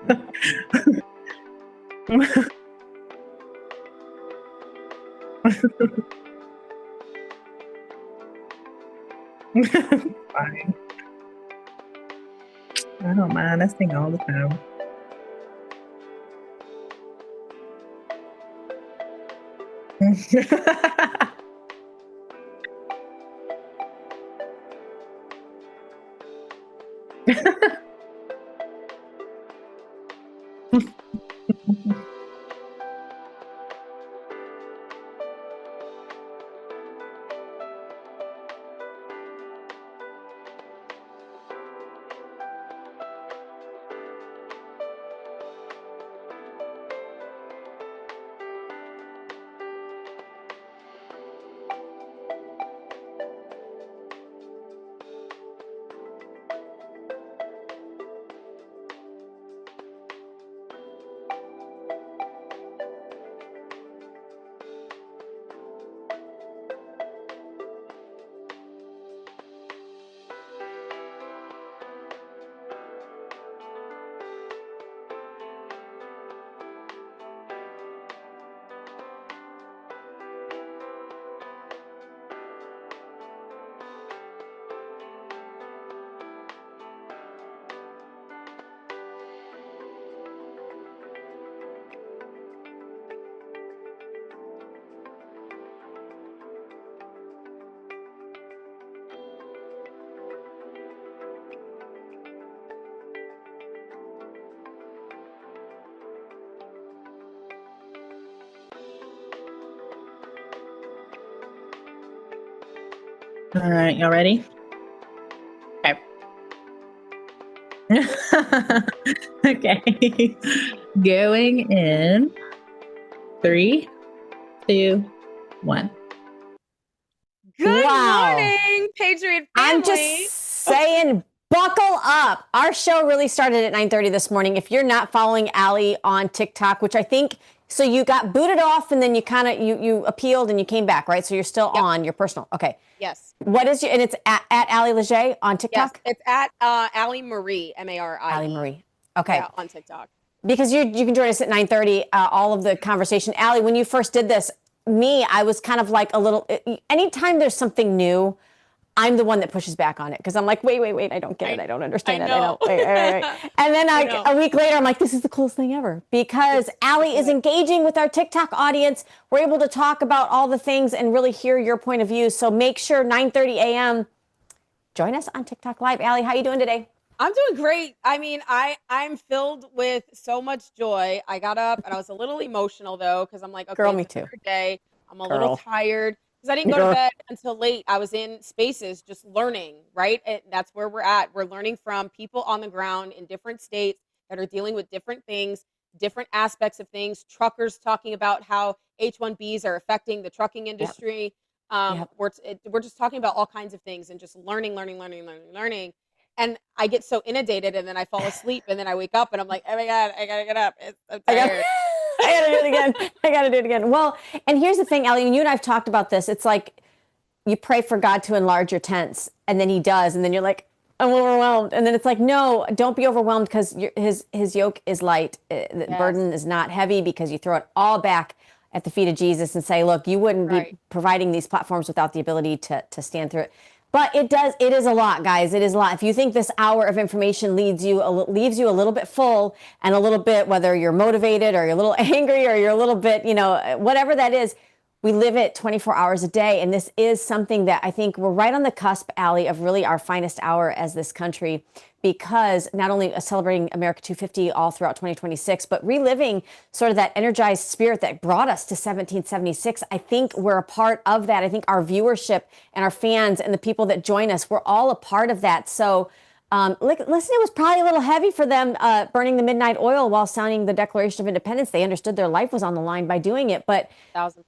Fine. I don't mind. I sing all the time. All right, y'all ready? Okay. Okay. Going in 3, 2, 1. Good Wow. morning, Patriot family. I'm just saying, buckle up. Our show really started at 9:30 this morning. If you're not following Allie on TikTok, which I think, so you got booted off and then you kind of, you appealed and you came back, right? So you're still on your personal. Okay. Yes. What is your, and it's at Allie Leger on TikTok? Yes, it's at Allie Marie, Marie. Allie Marie. Okay. Yeah, on TikTok. Because you can join us at 9:30, all of the conversation. Allie, when you first did this, I was kind of like a little, anytime there's something new, I'm the one that pushes back on it because I'm like, wait, I don't get it. I don't understand it. I don't. Wait. And then a week later, I'm like, this is the coolest thing ever because Allie is engaging with our TikTok audience. We're able to talk about all the things and really hear your point of view. So make sure 9:30 a.m. join us on TikTok Live. Allie, how are you doing today? I'm doing great. I mean, I'm filled with so much joy. I got up and I was a little emotional though because I'm like, okay, Girl, me it's too. another day. I'm a little tired. Because I didn't go to bed until late. I was in spaces just learning, right? And that's where we're at. We're learning from people on the ground in different states that are dealing with different things, different aspects of things. Truckers talking about how H-1Bs are affecting the trucking industry. We're just talking about all kinds of things and just learning. And I get so inundated and then I fall asleep and then I wake up and I'm like, oh my God, I gotta get up. I'm tired. I gotta do it again. Well, and here's the thing, Allie, and you and I've talked about this. It's like you pray for God to enlarge your tents, and then he does, and then you're like, I'm overwhelmed. And then it's like, no, don't be overwhelmed because his yoke is light. The burden is not heavy because you throw it all back at the feet of Jesus and say, look, you wouldn't be providing these platforms without the ability to stand through it. But it is a lot, guys. It is a lot. If you think this hour of information leaves you a little bit full and a little bit, whether you're motivated or you're a little angry or you're a little bit, whatever that is, we live it 24 hours a day. And this is something that I think we're right on the cusp, Allie, of really our finest hour as this country, because not only celebrating America 250 all throughout 2026, but reliving sort of that energized spirit that brought us to 1776. I think we're a part of that. I think our viewership and our fans and the people that join us, we're all a part of that. So listen, it was probably a little heavy for them burning the midnight oil while sounding the Declaration of Independence. They understood their life was on the line by doing it, but 1,000%.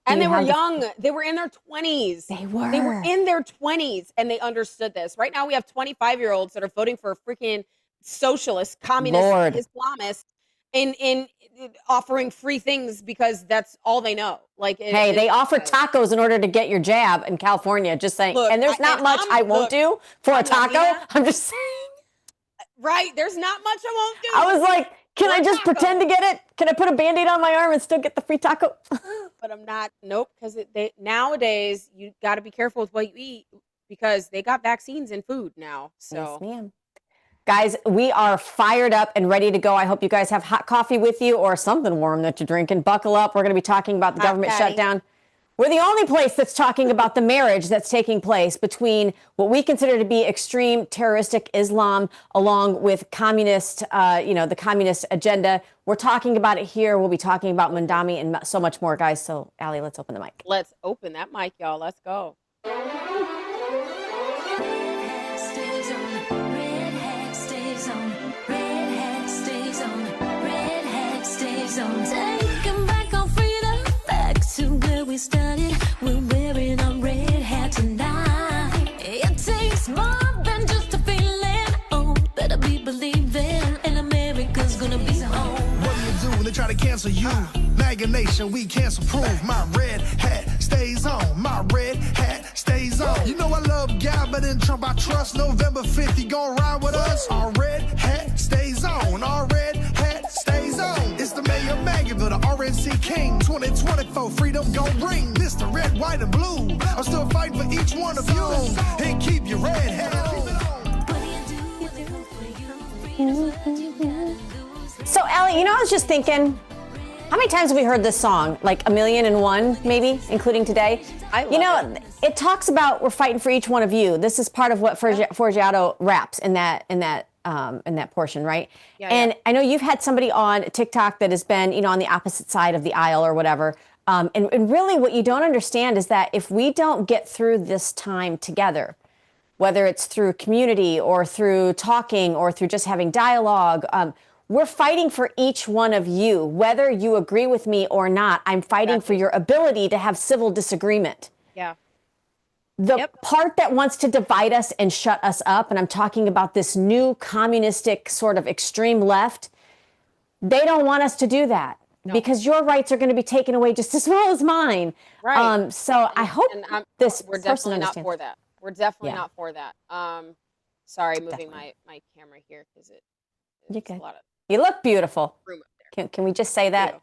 And they were young. They were in their 20s. They were in their 20s and they understood this. Right now we have 25-year-olds that are voting for a freaking socialist, communist, Islamist in offering free things because that's all they know. Like, they offer tacos in order to get your jab in California. Just saying. Look, and there's not much I won't do for a taco. I'm just saying. Right? There's not much I won't do. I was like, can I just taco. pretend to get it? Can I put a Band-Aid on my arm and still get the free taco? But I'm not. Nope. Because nowadays you got to be careful with what you eat because they got vaccines in food now. So. Yes, ma'am. Guys, we are fired up and ready to go. I hope you guys have hot coffee with you or something warm that you're drinking. Buckle up. We're going to be talking about the government shutdown. We're the only place that's talking about the marriage that's taking place between what we consider to be extreme terroristic Islam along with communist, the communist agenda. We're talking about it here. We'll be talking about Mandami and so much more, guys. So, Allie, let's open the mic. Let's open that mic, y'all. Let's go. Taking back our freedom, back to where we started. We're wearing our red hat tonight. It takes more than just a feeling. Oh, better be believing, and America's gonna be home. What do you do when they try to cancel you? MAGA Nation, we cancel proof. My red hat stays on. My red hat stays on. You know I love God, but in Trump I trust. November 5th, he gon' ride with us. Our red hat stays on. Our red hat stays on. It's the mayor of Maggie,ville, the RNC King. 2024, freedom gon' ring. This the red, white, and blue. I'm still fighting for each one of you. And keep your red hat on. So, Allie, I was just thinking, how many times have we heard this song? Like 1,000,001, maybe, including today? I love it. It talks about we're fighting for each one of you. This is part of what Forgiato raps in that portion, right? Yeah, and I know you've had somebody on TikTok that has been, on the opposite side of the aisle or whatever. And really what you don't understand is that if we don't get through this time together, whether it's through community or through talking or through just having dialogue, we're fighting for each one of you, whether you agree with me or not. I'm fighting for your ability to have civil disagreement. Yeah. The part that wants to divide us and shut us up, and I'm talking about this new communistic sort of extreme left, they don't want us to do that because your rights are going to be taken away just as well as mine. Right. So I hope we're definitely not for that. We're definitely not for that. Sorry, moving my camera here because it's a lot of You look beautiful. room up there. Can we just say that? Thank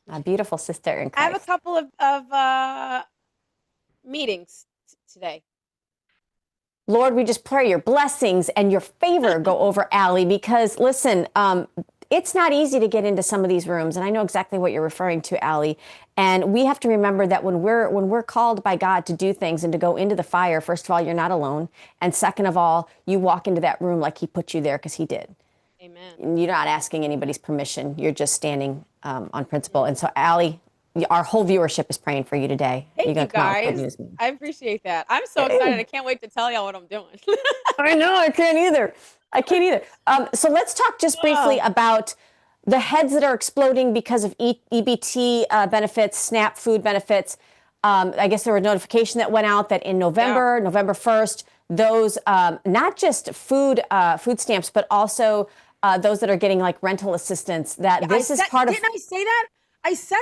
you. A beautiful sister in I have Christ. a couple of meetings today. Lord, we just pray your blessings and your favor go over Allie because, listen, it's not easy to get into some of these rooms, and I know exactly what you're referring to, Allie. And we have to remember that when we're called by God to do things and to go into the fire, first of all, you're not alone, and second of all, you walk into that room like He put you there because He did. Amen. You're not asking anybody's permission. You're just standing on principle. And so, Allie, our whole viewership is praying for you today. Thank you guys. I appreciate that. I'm so excited. I can't wait to tell y'all what I'm doing. I know. I can't either. So let's talk just briefly about the heads that are exploding because of EBT benefits, SNAP food benefits. I guess there was a notification that went out that in November 1st, those not just food stamps, but also those that are getting like rental assistance, that this is part of. Didn't I say that? I said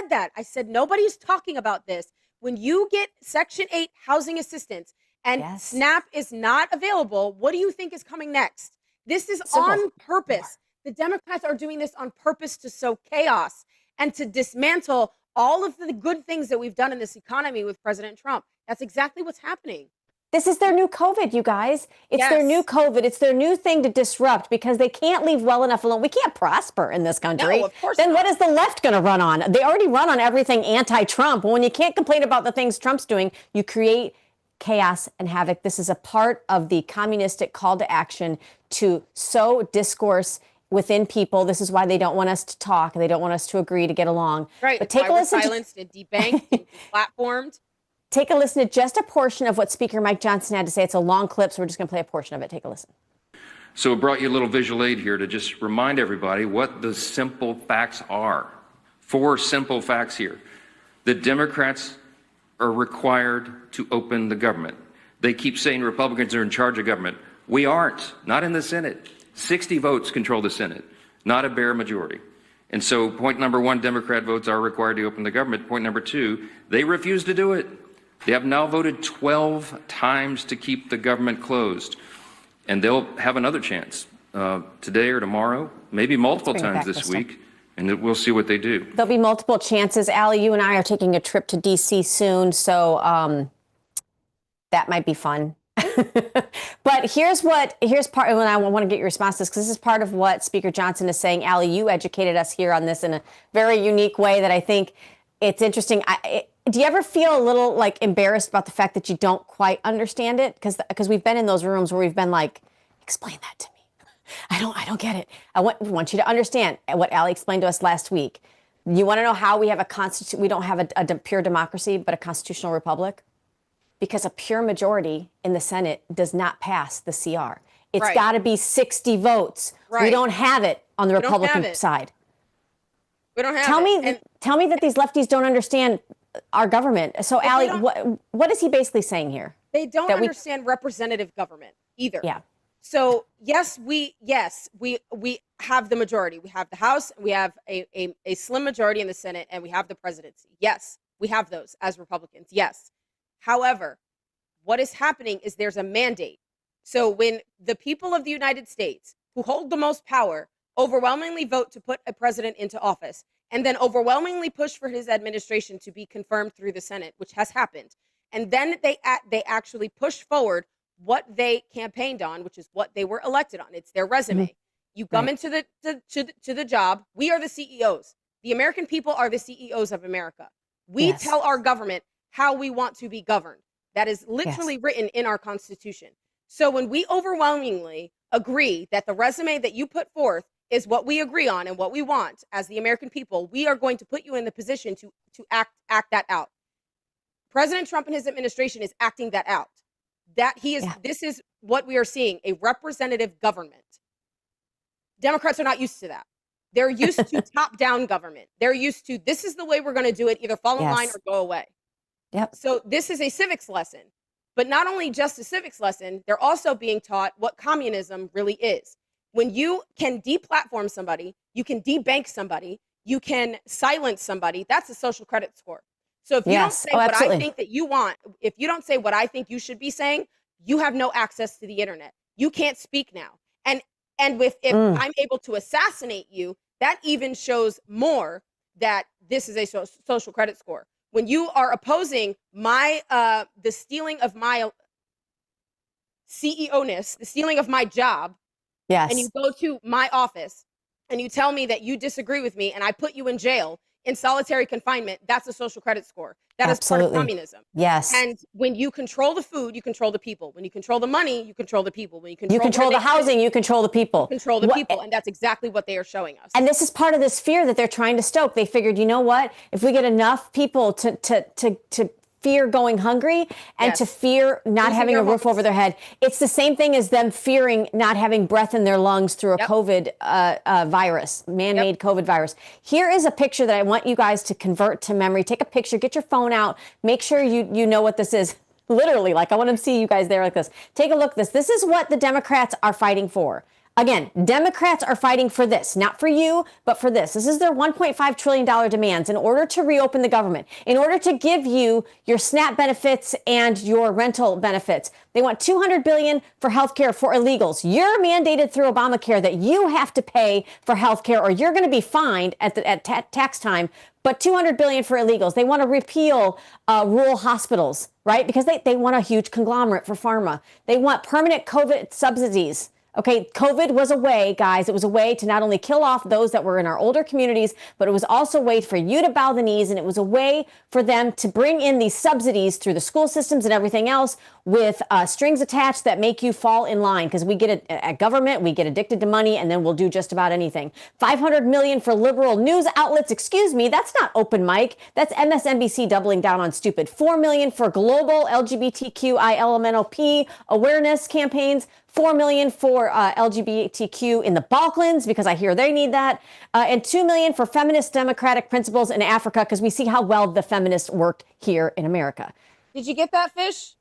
that. I said nobody's talking about this. When you get Section 8 housing assistance and SNAP is not available, what do you think is coming next? This is on purpose. The Democrats are doing this on purpose to sow chaos and to dismantle all of the good things that we've done in this economy with President Trump. That's exactly what's happening. This is their new COVID, you guys. It's their new COVID. It's their new thing to disrupt because they can't leave well enough alone. We can't prosper in this country. No, of course Then not. what is the left going to run on? They already run on everything anti-Trump. When you can't complain about the things Trump's doing, you create chaos and havoc. This is a part of the communistic call to action to sow discourse within people. This is why they don't want us to talk. They don't want us to agree to get along. Right. But take a listen. Silenced and debanked and deplatformed. Take a listen to just a portion of what Speaker Mike Johnson had to say. It's a long clip, so we're just going to play a portion of it. Take a listen. So I brought you a little visual aid here to just remind everybody what the simple facts are. 4 simple facts here. The Democrats are required to open the government. They keep saying Republicans are in charge of government. We aren't, not in the Senate. 60 votes control the Senate, not a bare majority. And so point number 1, Democrat votes are required to open the government. Point number 2, they refuse to do it. They have now voted 12 times to keep the government closed. And they'll have another chance today or tomorrow, maybe multiple Bring it times back, this Crystal. week, and we'll see what they do. There'll be multiple chances. Allie, you and I are taking a trip to D.C. soon, so that might be fun. But here's part, and I want to get your response to this, because this is part of what Speaker Johnson is saying. Allie, you educated us here on this in a very unique way that I think it's interesting. Do you ever feel a little like embarrassed about the fact that you don't quite understand it? Because we've been in those rooms where we've been like, explain that to me. I don't get it. I want you to understand what Allie explained to us last week. You want to know how we have we don't have a pure democracy, but a constitutional republic? Because a pure majority in the Senate does not pass the CR. It's Right. got to be 60 votes. Right. We don't have it on the We don't have Republican it. side. We don't have Tell it. me, And tell me that these lefties don't understand our government. So, they Allie, don't- what is he basically saying here? they don't that we- understand representative government either. Yeah. So yes, we have the majority. We have the House, and we have a slim majority in the Senate, and we have the presidency. Yes, we have those as Republicans. Yes. However, what is happening is there's a mandate. So when the people of the United States, who hold the most power, overwhelmingly vote to put a president into office, and then overwhelmingly push for his administration to be confirmed through the Senate, which has happened, and then they actually push forward what they campaigned on, which is what they were elected on. It's their resume. Mm-hmm. You come Right. into the job. We are the CEOs. The American people are the CEOs of America. We Yes. tell our government how we want to be governed. That is literally written in our Constitution. So when we overwhelmingly agree that the resume that you put forth is what we agree on and what we want as the American people, we are going to put you in the position to act that out. President Trump and his administration is acting that out. This is what we are seeing, a representative government. Democrats are not used to that. They're used to top-down government. They're used to, this is the way we're going to do it, either fall in line or go away. Yep. So this is a civics lesson. But not only just a civics lesson, they're also being taught what communism really is. When you can deplatform somebody, you can debank somebody, you can silence somebody, that's a social credit score. So if you don't say what I think that you want, if you don't say what I think you should be saying, you have no access to the internet. You can't speak now. And if I'm able to assassinate you, that even shows more that this is a social credit score. When you are opposing the stealing of my CEO-ness, the stealing of my job, Yes. and you go to my office and you tell me that you disagree with me and I put you in jail in solitary confinement, that's a social credit score. That is part of communism. Yes. And when you control the food, you control the people. When you control the money, you control the people. When you control the housing, you control the people. Control the people. And that's exactly what they are showing us. And this is part of this fear that they're trying to stoke. They figured, you know what? If we get enough people to fear going hungry and to fear not having a roof over their head, it's the same thing as them fearing not having breath in their lungs through a COVID virus, man-made COVID virus. Here is a picture that I want you guys to convert to memory. Take a picture, get your phone out, make sure you know what this is. Literally, like I want to see you guys there like this. Take a look at this. This is what the Democrats are fighting for. Again, Democrats are fighting for this, not for you, but for this. This is their $1.5 trillion demands in order to reopen the government, in order to give you your SNAP benefits and your rental benefits. They want $200 billion for health care for illegals. You're mandated through Obamacare that you have to pay for health care or you're going to be fined at tax time, but $200 billion for illegals. They want to repeal rural hospitals, right? Because they want a huge conglomerate for pharma. They want permanent COVID subsidies. Okay, COVID was a way, guys, it was a way to not only kill off those that were in our older communities, but it was also a way for you to bow the knees, and it was a way for them to bring in these subsidies through the school systems and everything else with strings attached that make you fall in line, because we get it at government, we get addicted to money, and then we'll do just about anything. $500 million for liberal news outlets. Excuse me, that's not open mic. That's MSNBC doubling down on stupid. $4 million for global LGBTQILMNOP awareness campaigns. $4 million for LGBTQ in the Balkans, because I hear they need that, and $2 million for feminist democratic principles in Africa, because we see how well the feminists worked here in America. Did you get that, Fish?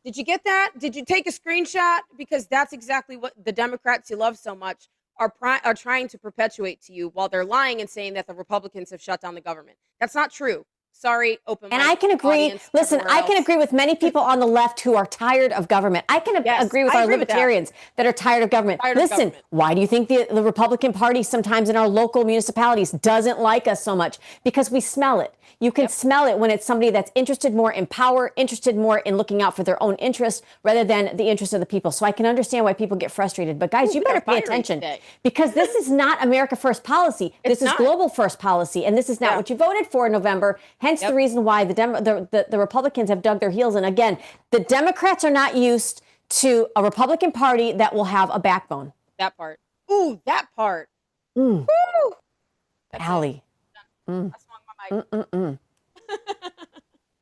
Did you get that? Did you take a screenshot? Because that's exactly what the Democrats you love so much are trying to perpetuate to you while they're lying and saying that the Republicans have shut down the government. That's not true. Sorry, open And mic I can agree. audience Listen, everywhere I can else. agree with many people on the left who are tired of government. I can Yes, agree with I our agree with that. libertarians that are tired of government. Tired of Listen, government. why do you think the Republican Party sometimes in our local municipalities doesn't like us so much? Because we smell it. You can smell it when it's somebody that's interested more in power, interested more in looking out for their own interests rather than the interests of the people. So I can understand why people get frustrated. But guys, you better pay attention because this is not America First policy. This is global first policy. And this is not what you voted for in November. Hence the reason why the Republicans have dug their heels in. Again, the Democrats are not used to a Republican Party that will have a backbone. That part. Ooh, that part. Mm. Woo! Allie. I swung my mic.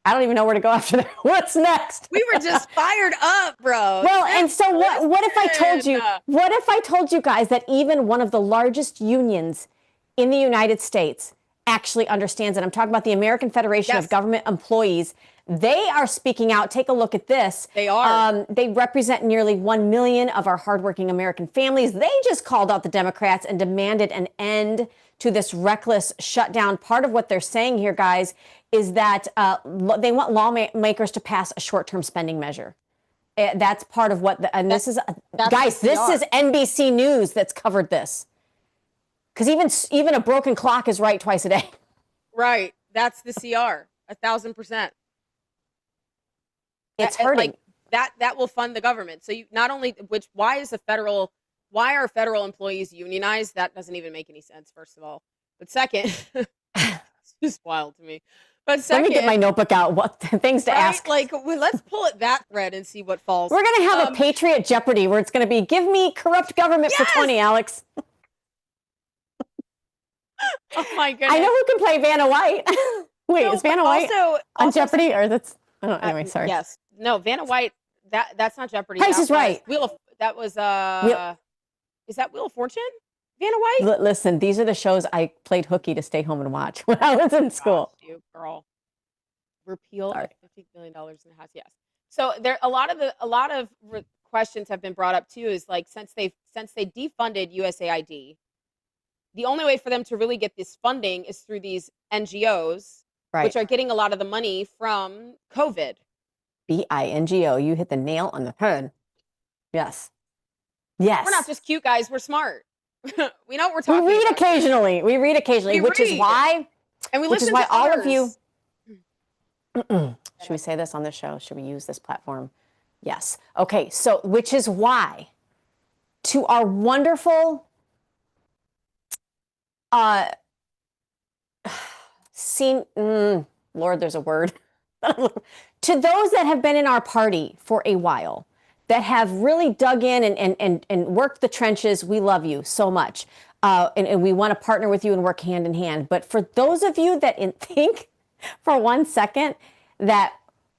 I don't even know where to go after that. What's next? We were just fired up, bro. Well, and so what if I told you, what if I told you guys that even one of the largest unions in the United States actually understands it? I'm talking about the American Federation of Government Employees. They are speaking out. Take a look at this. They are. They represent nearly 1 million of our hardworking American families. They just called out the Democrats and demanded an end to this reckless shutdown. Part of what they're saying here, guys, is that they want lawmakers to pass a short-term spending measure. That's part of what, this is NBC News that's covered this. Because even a broken clock is right twice a day. Right. That's the CR. 1,000%. It's hurting. Like that will fund the government. So you not only, why are federal employees unionized? That doesn't even make any sense, first of all. But second, it's just wild to me. But second, let me get my notebook out. What things to ask? Like, let's pull at that thread and see what falls. We're going to have a Patriot Jeopardy where it's going to be, give me corrupt government for 20, Alex. Oh my goodness. I know who can play Vanna White. Wait, is Vanna White on Jeopardy? Or that's, I don't know. Anyway, sorry. Yes. No, Vanna White, that's not Jeopardy. Price is Right. Is that Wheel of Fortune? Vanna White? Listen, these are the shows I played hooky to stay home and watch when I was in school. Gosh, you girl. Repeal of $50 billion in the House. Yes. So there, a lot of questions have been brought up too. Is like since they defunded USAID, the only way for them to really get this funding is through these NGOs, which are getting a lot of the money from COVID. BINGO. You hit the nail on the head. Yes. Yes. We're not just cute guys. We're smart. We know what we're talking about. We read occasionally, which is why all of you. Should we say this on the show? Should we use this platform? Yes. Okay. So, which is why to our wonderful Lord, there's a word. To those that have been in our party for a while, that have really dug in and worked the trenches, we love you so much. And we want to partner with you and work hand in hand. But for those of you that think for 1 second that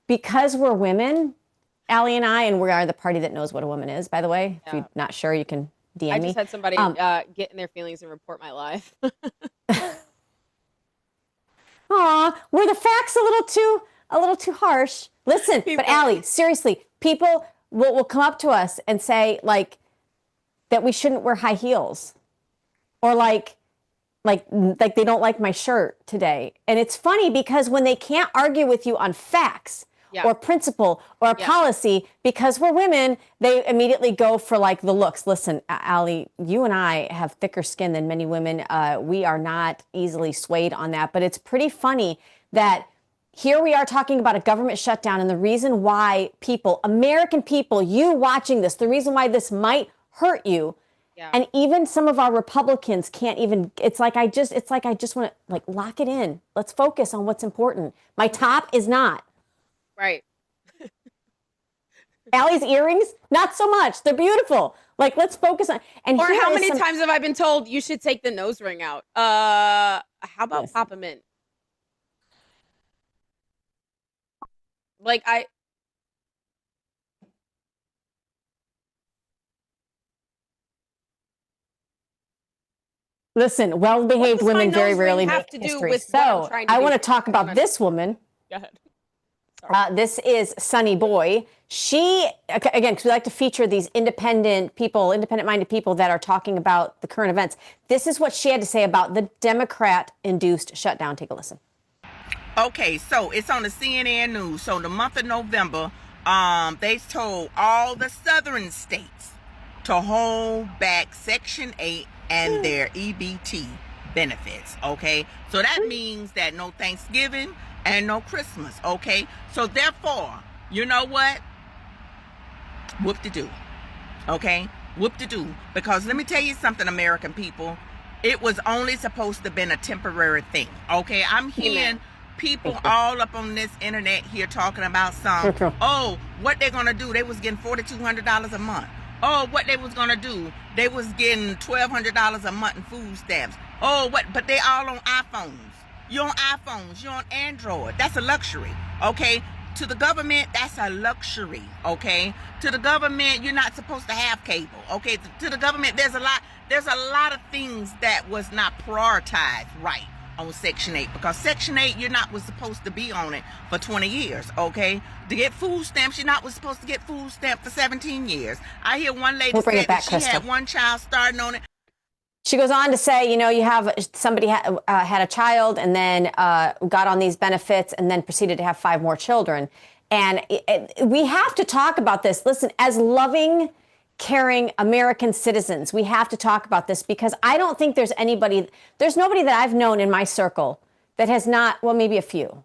because we're women, Allie and I, and we are the party that knows what a woman is, by the way. If you're not sure, you can DM me. I just had somebody get in their feelings and report my life. Aw, were the facts a little too harsh? Listen, but Allie, seriously, people will come up to us and say like that we shouldn't wear high heels, or like they don't like my shirt today. And it's funny because when they can't argue with you on facts or principle or policy, because we're women, they immediately go for like the looks. Listen, Allie, you and I have thicker skin than many women. We are not easily swayed on that. But it's pretty funny that here we are talking about a government shutdown, and the reason why people, American people, you watching this, the reason why this might hurt you. And even some of our Republicans can't even, it's like I just want to like lock it in. Let's focus on what's important. My top is not. Right. Allie's earrings, not so much. They're beautiful. Like, let's focus on. And or how many times have I been told you should take the nose ring out? How about pop them in? Like Listen, well-behaved women very rarely have make to history. do with So I want to talk about this woman. Go ahead. This is Sunny Boy. She, again, because we like to feature these independent people, independent-minded people that are talking about the current events. This is what she had to say about the Democrat-induced shutdown. Take a listen. Okay, so it's on the CNN News. So the month of November, they told all the southern states to hold back Section 8 and their EBT benefits, okay? So that means that no Thanksgiving and no Christmas, okay? So therefore, you know what? Whoop-de-doo, okay? Whoop-de-doo. Because let me tell you something, American people. It was only supposed to have been a temporary thing, okay? I'm hearing people all up on this internet here talking about oh, what they're going to do. They was getting $4,200 a month. Oh, what they was going to do. They was getting $1,200 a month in food stamps. Oh, what? But they all on iPhones. You're on iPhones. You're on Android. That's a luxury, okay? To the government, that's a luxury, okay? To the government, you're not supposed to have cable, okay? To the government, there's a lot of things that was not prioritized right on Section 8, because Section 8, you're not was supposed to be on it for 20 years, okay? To get food stamps, you're not was supposed to get food stamps for 17 years. I hear one lady say that she had one child starting on it. She goes on to say, you know, you have somebody had a child and then got on these benefits and then proceeded to have 5 more children. And we have to talk about this. Listen, as loving, caring American citizens, we have to talk about this, because I don't think there's nobody that I've known in my circle that has not, well, maybe a few.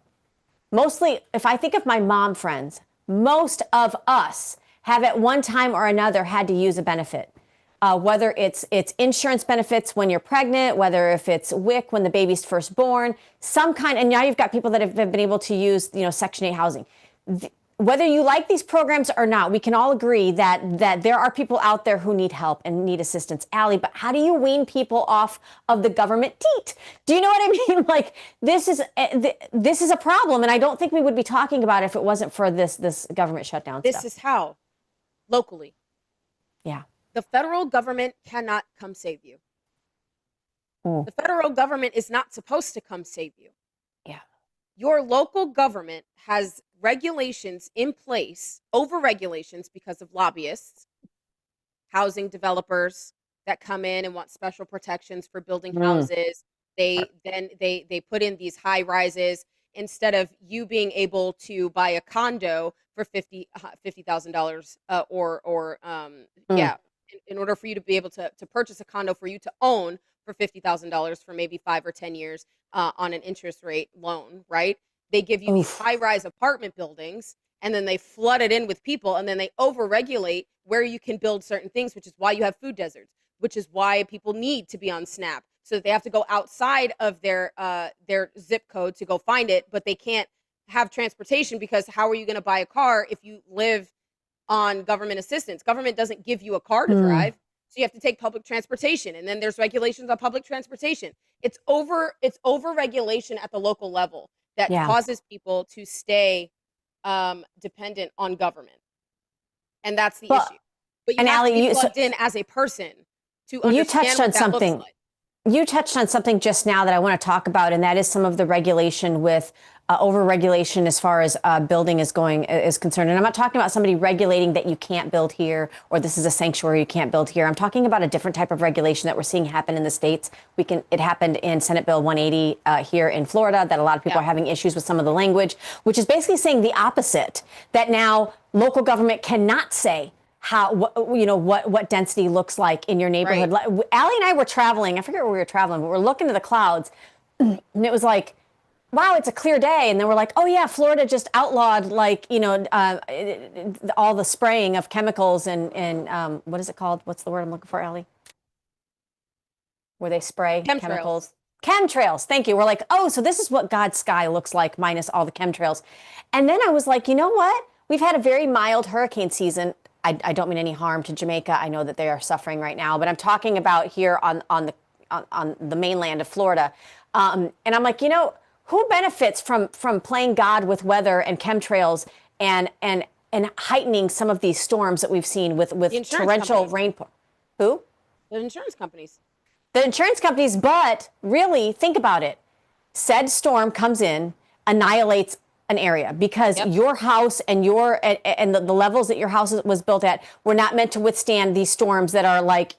Mostly, if I think of my mom friends, most of us have at one time or another had to use a benefit. Whether it's insurance benefits when you're pregnant, whether if it's WIC when the baby's first born, some kind, and now you've got people that have been able to use, you know, Section 8 housing. Whether you like these programs or not, we can all agree that there are people out there who need help and need assistance. Allie, but how do you wean people off of the government teat? Do you know what I mean? Like, this is a problem, and I don't think we would be talking about it if it wasn't for this government shutdown stuff. This is how, locally. Yeah. The federal government cannot come save you. The federal government is not supposed to come save you. Yeah. Your local government has regulations in place, over regulations because of lobbyists, housing developers that come in and want special protections for building houses. They put in these high rises instead of you being able to buy a condo for $50,000 in order for you to be able to purchase a condo for you to own for $50,000 for maybe 5 or 10 years on an interest rate loan, right? They give you these high-rise apartment buildings, and then they flood it in with people, and then they over-regulate where you can build certain things, which is why you have food deserts, which is why people need to be on SNAP, so that they have to go outside of their zip code to go find it, but they can't have transportation, because how are you going to buy a car if you live on government assistance? Government doesn't give you a car to drive, so you have to take public transportation, and then there's regulations on public transportation. It's over regulation at the local level that causes people to stay dependent on government, and that's the issue. But you have to be plugged in as a person to understand you touched on something. You touched on something just now that I want to talk about, and that is some of the regulation with over-regulation as far as building is concerned. And I'm not talking about somebody regulating that you can't build here, or this is a sanctuary, you can't build here. I'm talking about a different type of regulation that we're seeing happen in the states. It happened in Senate Bill 180 here in Florida, that a lot of people are having issues with some of the language, which is basically saying the opposite, that now local government cannot say what density looks like in your neighborhood. Right. Allie and I were traveling. I forget where we were traveling, but we're looking to the clouds, and it was like, wow, it's a clear day. And then we're like, oh yeah, Florida just outlawed all the spraying of chemicals and what is it called? What's the word I'm looking for, Allie? Where they spray chemicals. Chemtrails. Thank you. We're like, oh, so this is what God's sky looks like minus all the chemtrails. And then I was like, you know what? We've had a very mild hurricane season. I don't mean any harm to Jamaica. I know that they are suffering right now, but I'm talking about here on the mainland of Florida. And I'm like, you know, who benefits from playing God with weather and chemtrails and heightening some of these storms that we've seen with torrential rainfall? Who? The insurance companies. The insurance companies, but really, think about it. Said storm comes in, annihilates an area, because your house and the levels that your house was built at were not meant to withstand these storms that are like,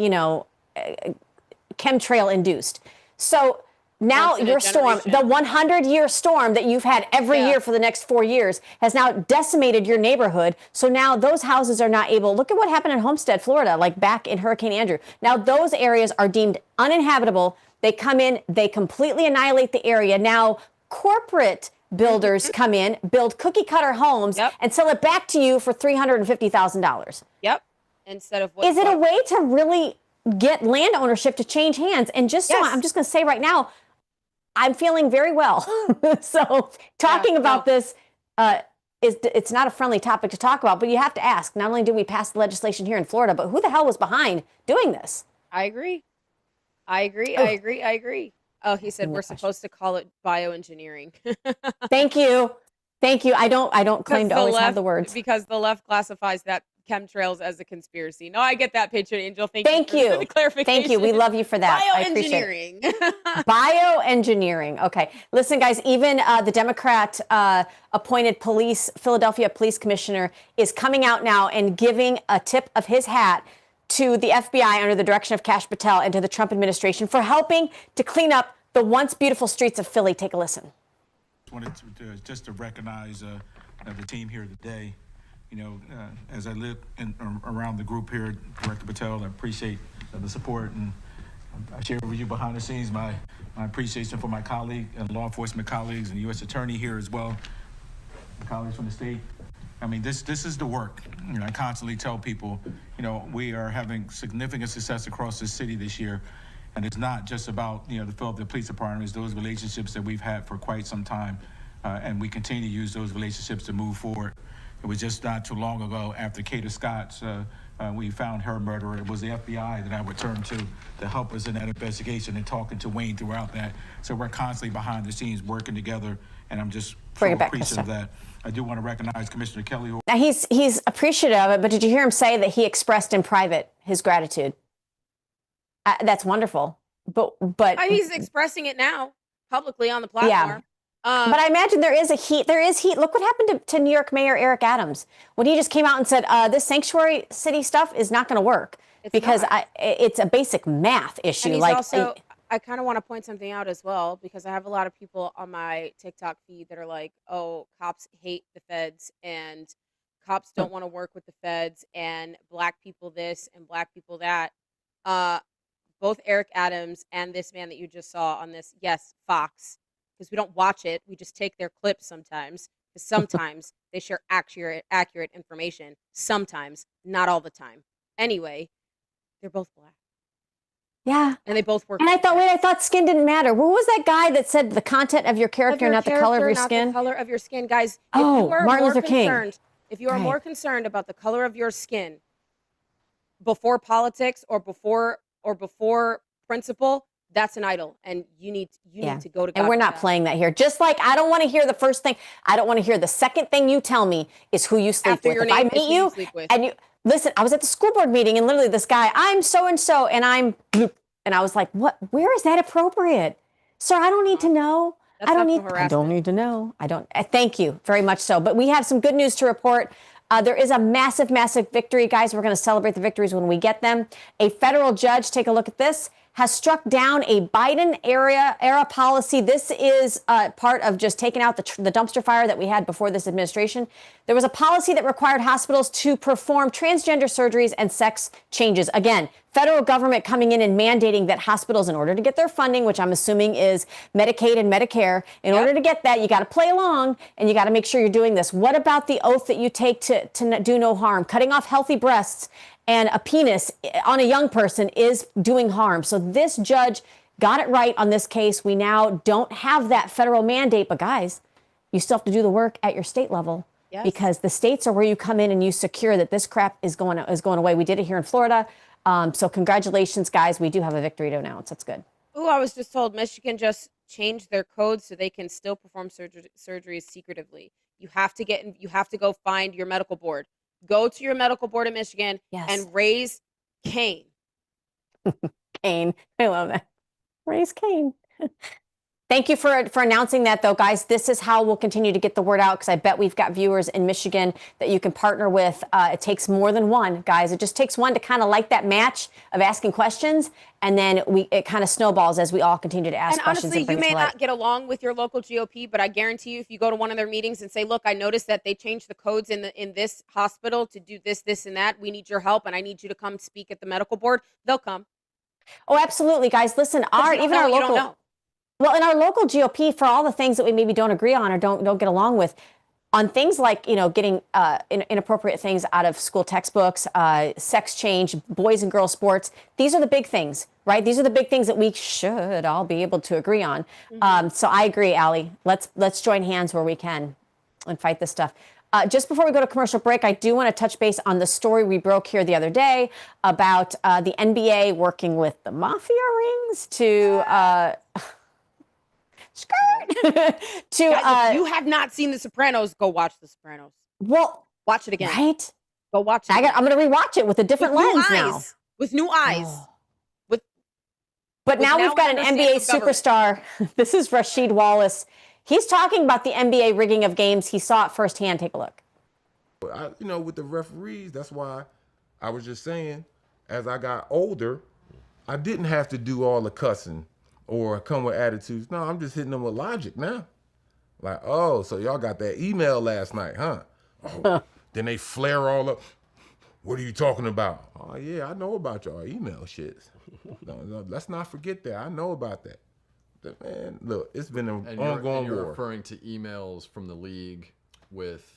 chemtrail induced. So now Once in a your storm, the generation. 100-year storm that you've had every Yeah. year for the next 4 years, has now decimated your neighborhood. So now those houses are not able. Look at what happened in Homestead, Florida, like back in Hurricane Andrew. Now those areas are deemed uninhabitable. They come in, they completely annihilate the area. Now corporate builders come in, build cookie cutter homes, Yep. and sell it back to you for $350,000. Yep. Instead of what? Is it a way to really get land ownership to change hands? And just so Yes. I'm just going to say right now, I'm feeling very well. So talking about this it's not a friendly topic to talk about, but you have to ask, not only did we pass the legislation here in Florida, but who the hell was behind doing this? I agree. Oh, he said we're supposed to call it bioengineering. Thank you. I don't claim to always have the words. Because the left classifies that chemtrails as a conspiracy. No, I get that, Patriot Angel. Thank you for the clarification. Thank you. We love you for that. I appreciate it. Bioengineering. Okay. Listen, guys, even the Democrat appointed Philadelphia police commissioner is coming out now and giving a tip of his hat to the FBI under the direction of Kash Patel and to the Trump administration for helping to clean up the once beautiful streets of Philly. Take a listen. Wanted to recognize the team here today. As I live around the group here, Director Patel, I appreciate the support, and I share with you behind the scenes my appreciation for my colleague and law enforcement colleagues and U.S. Attorney here as well, the colleagues from the state. I mean, this is the work. I constantly tell people, we are having significant success across the city this year. And it's not just about, the Philadelphia Police Department. It's those relationships that we've had for quite some time. And we continue to use those relationships to move forward. It was just not too long ago after Kata Scott's, we found her murderer. It was the FBI that I would turn to help us in that investigation and talking to Wayne throughout that. So we're constantly behind the scenes working together. And I'm just so appreciative of that. I do want to recognize Commissioner Kelly. Now, he's appreciative of it, but did you hear him say that he expressed in private his gratitude? That's wonderful. But he's expressing it now publicly on the platform. Yeah. But I imagine there is heat. Look what happened to New York Mayor Eric Adams when he just came out and said, this sanctuary city stuff is not going to work because it's a basic math issue. And I kind of want to point something out as well, because I have a lot of people on my TikTok feed that are like, oh, cops hate the feds and cops don't want to work with the feds and black people this and black people that. Both Eric Adams and this man that you just saw on this, yes, Fox, because we don't watch it. We just take their clips sometimes, because sometimes they share accurate information. Sometimes, not all the time. Anyway, they're both black. Yeah. And they both work. And I thought skin didn't matter. What was that guy that said the content of your character, not the color of your skin? The color of your skin, guys. Martin Luther King. If you are more concerned about the color of your skin before politics or before principle, that's an idol, and you need to go to God. And we're not playing that here. Just like I don't want to hear the first thing. I don't want to hear the second thing you tell me is who you sleep with. If I meet you and you listen, I was at the school board meeting and literally this guy, I'm so and so, and I'm bloop, and I was like, what? Where is that appropriate, sir? I don't need to know. I don't need to know. I don't. Thank you very much so. But we have some good news to report. There is a massive, massive victory, guys. We're going to celebrate the victories when we get them. A federal judge, take a look at this, has struck down a Biden era policy. This is part of just taking out the dumpster fire that we had before this administration. There was a policy that required hospitals to perform transgender surgeries and sex changes. Again, federal government coming in and mandating that hospitals, in order to get their funding, which I'm assuming is Medicaid and Medicare, in order to get that, you got to play along and you got to make sure you're doing this. What about the oath that you take to do no harm? Cutting off healthy breasts and a penis on a young person is doing harm. So this judge got it right on this case. We now don't have that federal mandate, but guys, you still have to do the work at your state level. Yes. Because the states are where you come in and you secure that this crap is going away. We did it here in Florida. So congratulations, guys. We do have a victory to announce. That's good. Oh, I was just told Michigan just changed their code so they can still perform surgeries secretively. You have to go find your medical board. Go to your medical board in Michigan and raise Cain. Cain. I love that. Raise Cain. Thank you for announcing that, though, guys. This is how we'll continue to get the word out, because I bet we've got viewers in Michigan that you can partner with. It takes more than one, guys. It just takes one to kind of light that match of asking questions, and then it kind of snowballs as we all continue to ask questions. And honestly, you may not get along with your local GOP, but I guarantee you, if you go to one of their meetings and say, look, I noticed that they changed the codes in this hospital to do this, this, and that. We need your help, and I need you to come speak at the medical board. They'll come. Oh, absolutely, guys. Listen, our local... Well, in our local GOP, for all the things that we maybe don't agree on or don't get along with, on things like, getting inappropriate things out of school textbooks, sex change, boys and girls sports, these are the big things, right? These are the big things that we should all be able to agree on. So I agree, Allie. Let's join hands where we can and fight this stuff. Just before we go to commercial break, I do want to touch base on the story we broke here the other day about the NBA working with the mafia rings to... Guys, if you have not seen The Sopranos, go watch The Sopranos. Well, watch it again. Right? Go watch it. I'm going to rewatch it with a different lens now. With new eyes. Oh. But now we've got an NBA superstar. This is Rasheed Wallace. He's talking about the NBA rigging of games. He saw it firsthand. Take a look. With the referees, that's why I was just saying, as I got older, I didn't have to do all the cussing or come with attitudes. No, I'm just hitting them with logic now. Like, oh, so y'all got that email last night, huh? Oh, then they flare all up. What are you talking about? Oh, yeah, I know about y'all email shits. No, let's not forget that. I know about that. But, man, look, it's been an ongoing you're war. Referring to emails from the league with,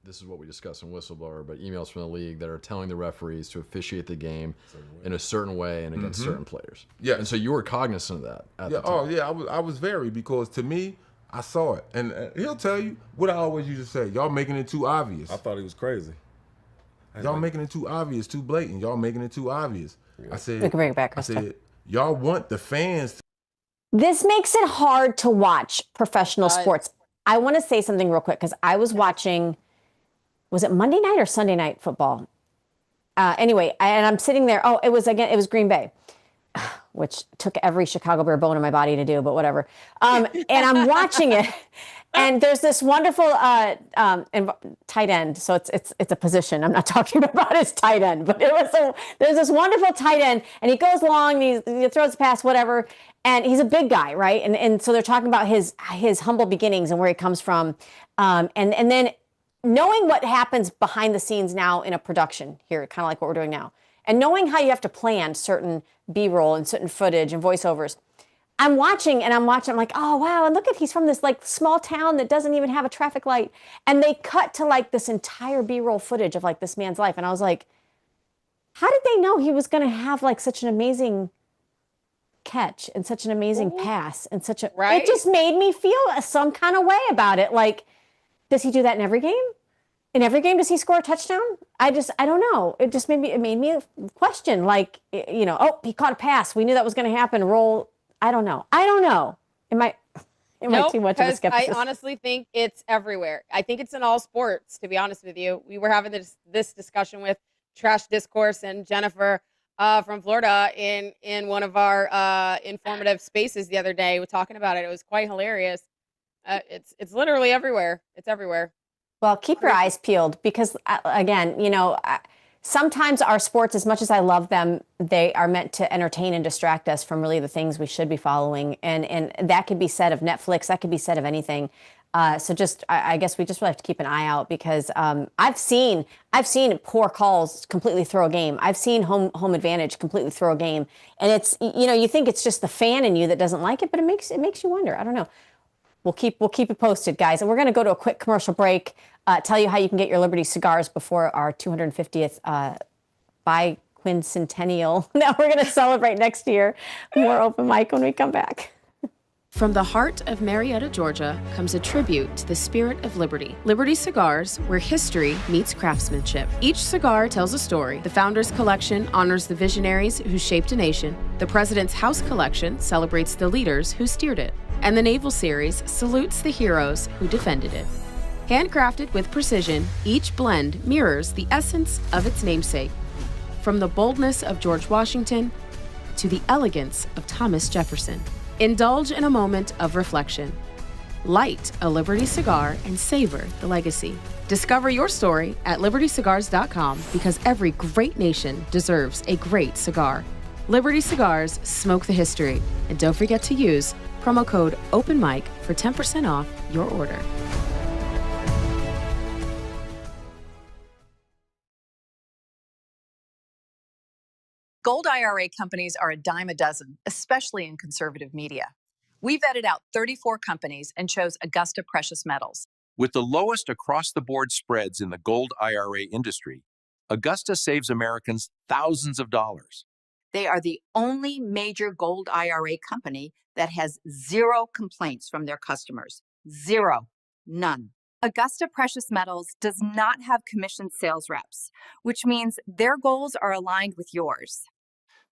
this is what we discussed in Whistleblower, but emails from the league that are telling the referees to officiate the game in a certain way and against certain players. Yeah. And so you were cognizant of that at the time. Oh, yeah, I was very, because to me, I saw it. And he'll tell you what I always used to say, y'all making it too obvious. I thought he was crazy. Y'all making it too obvious, too blatant. Y'all making it too obvious. I said, We can bring it back, I Krista. said, y'all want the fans to... This makes it hard to watch professional sports. I want to say something real quick, because I was watching... Was it Monday night or Sunday night football? Anyway, and I'm sitting there. Oh, it was Green Bay, which took every Chicago Bear bone in my body to do, but whatever. And I'm watching it, and there's this wonderful tight end. So it's a position. I'm not talking about his tight end, but there's this wonderful tight end, and he goes long, and he throws a pass, whatever. And he's a big guy, right? And so they're talking about his humble beginnings and where he comes from, and then. Knowing what happens behind the scenes now in a production here, kind of like what we're doing now, and knowing how you have to plan certain B-roll and certain footage and voiceovers, I'm watching, I'm like, oh, wow, and look at, he's from this like small town that doesn't even have a traffic light. And they cut to like this entire B-roll footage of like this man's life. And I was like, how did they know he was going to have like such an amazing catch and such an amazing pass and such a, it just made me feel some kind of way about it. Like, does he do that in every game? In every game, does he score a touchdown? I don't know. It made me question, like, oh, he caught a pass. We knew that was going to happen. Roll. I don't know. Am I too much of a skepticist? I honestly think it's everywhere. I think it's in all sports, to be honest with you. We were having this discussion with Trash Discourse and Jennifer from Florida in one of our informative spaces the other day. We were talking about it. It was quite hilarious. It's literally everywhere. It's everywhere. Well, keep your eyes peeled, because again, sometimes our sports, as much as I love them, they are meant to entertain and distract us from really the things we should be following. And that could be said of Netflix. That could be said of anything. So I guess we just really have to keep an eye out, because I've seen poor calls completely throw a game. I've seen home advantage completely throw a game. And it's, you think it's just the fan in you that doesn't like it, but it makes you wonder. I don't know. We'll keep it posted, guys. And we're going to go to a quick commercial break, tell you how you can get your Liberty cigars before our 250th biquincentennial that we're going to celebrate next year. More open mic when we come back. From the heart of Marietta, Georgia, comes a tribute to the spirit of liberty. Liberty Cigars, where history meets craftsmanship. Each cigar tells a story. The Founders Collection honors the visionaries who shaped a nation. The President's House Collection celebrates the leaders who steered it. And the Naval Series salutes the heroes who defended it. Handcrafted with precision, each blend mirrors the essence of its namesake. From the boldness of George Washington to the elegance of Thomas Jefferson. Indulge in a moment of reflection. Light a Liberty cigar and savor the legacy. Discover your story at libertycigars.com because every great nation deserves a great cigar. Liberty Cigars, smoke the history. And don't forget to use promo code OPENMIC for 10% off your order. Gold IRA companies are a dime a dozen, especially in conservative media. We vetted out 34 companies and chose Augusta Precious Metals. With the lowest across-the-board spreads in the gold IRA industry, Augusta saves Americans thousands of dollars. They are the only major gold IRA company that has zero complaints from their customers. Zero. None. Augusta Precious Metals does not have commissioned sales reps, which means their goals are aligned with yours.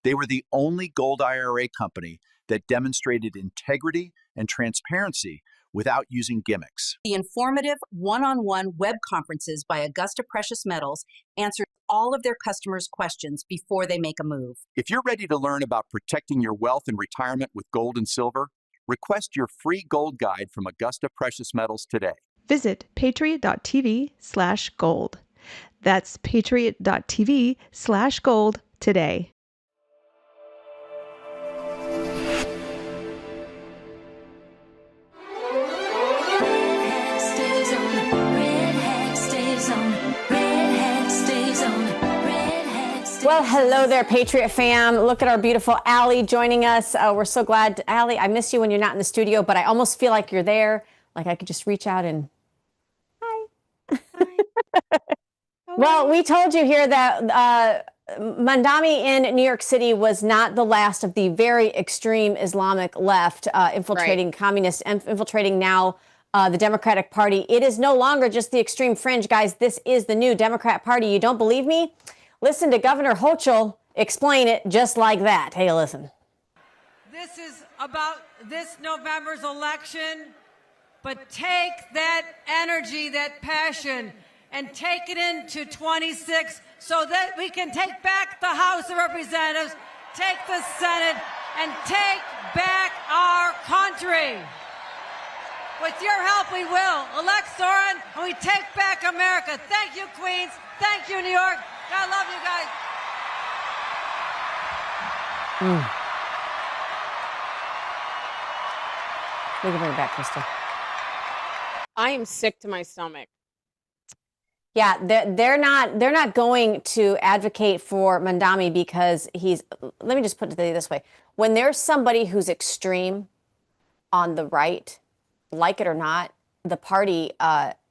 They were the only gold IRA company that demonstrated integrity and transparency without using gimmicks. The informative one-on-one web conferences by Augusta Precious Metals answer all of their customers' questions before they make a move. If you're ready to learn about protecting your wealth and retirement with gold and silver, request your free gold guide from Augusta Precious Metals today. Visit patriot.tv/gold. That's patriot.tv/gold today. Well, hello there, Patriot fam. Look at our beautiful Allie joining us. We're so glad. Allie, I miss you when you're not in the studio, but I almost feel like you're there. Like I could just reach out and, hi. Well, we told you here that Mandami in New York City was not the last of the very extreme Islamic left infiltrating communists and infiltrating now the Democratic Party. It is no longer just the extreme fringe, guys. This is the new Democrat Party. You don't believe me? Listen to Governor Hochul explain it just like that. Hey, listen. This is about this November's election, but take that energy, that passion, and take it into 26 so that we can take back the House of Representatives, take the Senate, and take back our country. With your help, we will. Elect Soren, and we take back America. Thank you, Queens. Thank you, New York. I love you guys. We can bring it back, Krista. I am sick to my stomach. Yeah, they're not going to advocate for Mandami because he's. Let me just put it this way: when there's somebody who's extreme on the right, like it or not, the party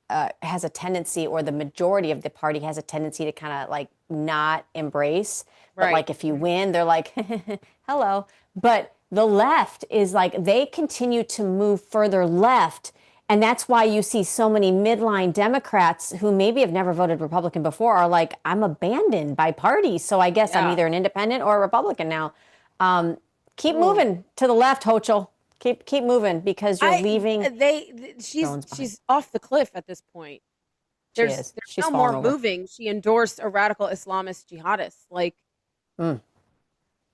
has a tendency, or the majority of the party has a tendency to kind of like not embrace. But like if you win, they're like, hello. But the left is like, they continue to move further left. And that's why you see so many midline Democrats who maybe have never voted Republican before are like, I'm abandoned by parties. So I guess I'm either an independent or a Republican now. Keep moving to the left, Hochul. Keep moving because you're leaving. She's off the cliff at this point. There's no more moving. She endorsed a radical Islamist jihadist. Like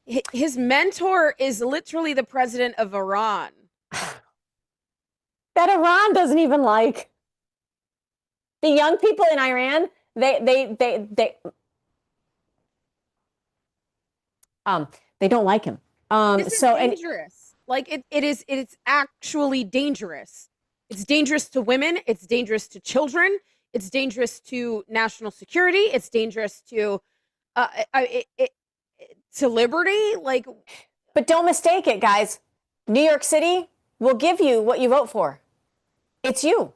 his mentor is literally the president of Iran. That Iran doesn't even like. The young people in Iran, they don't like him. This is dangerous. Like it's actually dangerous. It's dangerous to women. It's dangerous to children. It's dangerous to national security. It's dangerous to liberty. Like, but don't mistake it, guys. New York City will give you what you vote for. It's you.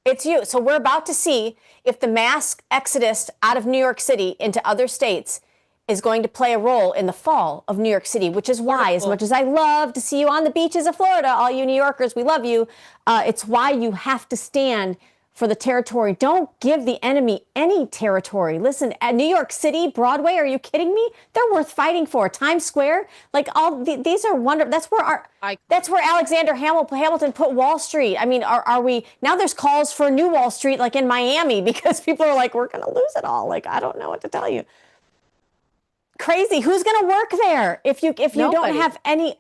It's you. So we're about to see if the mass exodus out of New York City into other states is going to play a role in the fall of New York City, which is why, as much as I love to see you on the beaches of Florida, all you New Yorkers, we love you. It's why you have to stand for the territory. Don't give the enemy any territory. Listen, at New York City, Broadway, are you kidding me? They're worth fighting for. Times Square, like these are wonderful. That's where Alexander Hamilton put Wall Street. I mean, are we now? There's calls for a new Wall Street, like in Miami, because people are like, we're going to lose it all. Like, I don't know what to tell you. Crazy. Who's going to work there if you don't have any?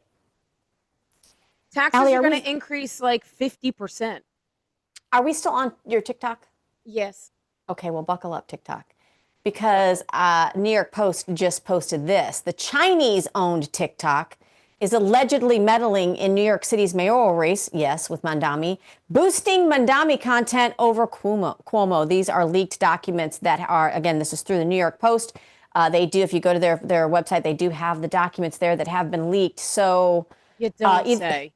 Taxes Allie, are are going we- to increase like 50%. Are we still on your TikTok? Yes. Okay, well, buckle up, TikTok. Because New York Post just posted this. The Chinese-owned TikTok is allegedly meddling in New York City's mayoral race, yes, with Mandami, boosting Mandami content over Cuomo. These are leaked documents that are, again, this is through the New York Post. They do, if you go to their website, they do have the documents there that have been leaked. So You don't say.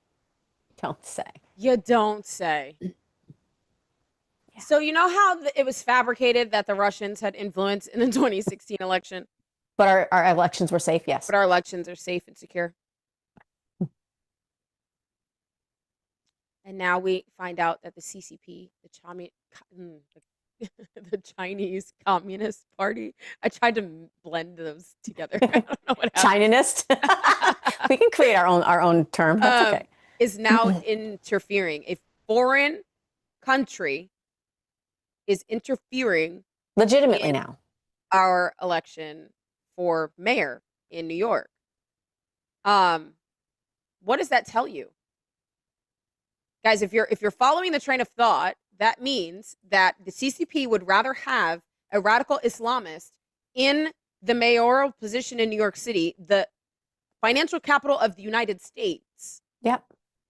Don't say. You don't say. So you know how it was fabricated that the Russians had influence in the 2016 election? But our elections were safe, yes. But our elections are safe and secure. And now we find out that the CCP, the Chinese Communist Party, I tried to blend those together. I don't know what happened. Chinist. We can create our own term. That's okay. Is now interfering. A foreign country is interfering legitimately in now our election for mayor in New York. What does that tell you? Guys, if you're following the train of thought, that means that the CCP would rather have a radical Islamist in the mayoral position in New York City, the financial capital of the United States. Yep.